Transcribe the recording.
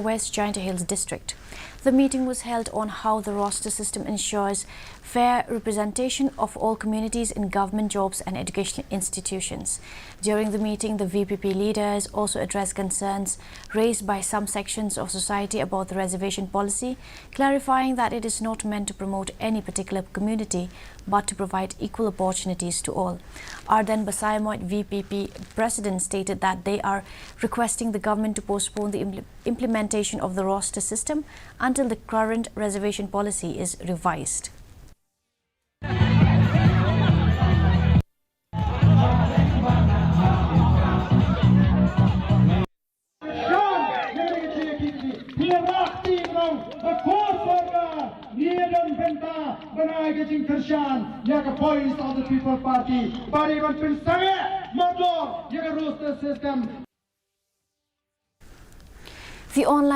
West Giant Hills district. The meeting was held on how the roster system ensures fair representation of all communities in government jobs and educational institutions. During the meeting, the VPP leaders also addressed concerns raised by some sections of society about the reservation policy, clarifying that it is not meant to promote any particular community but to provide equal opportunities to all. Arden Basayamoit VPP president stated that they are requesting the government to postpone the implementation of the roster system until the current reservation policy is revised. The online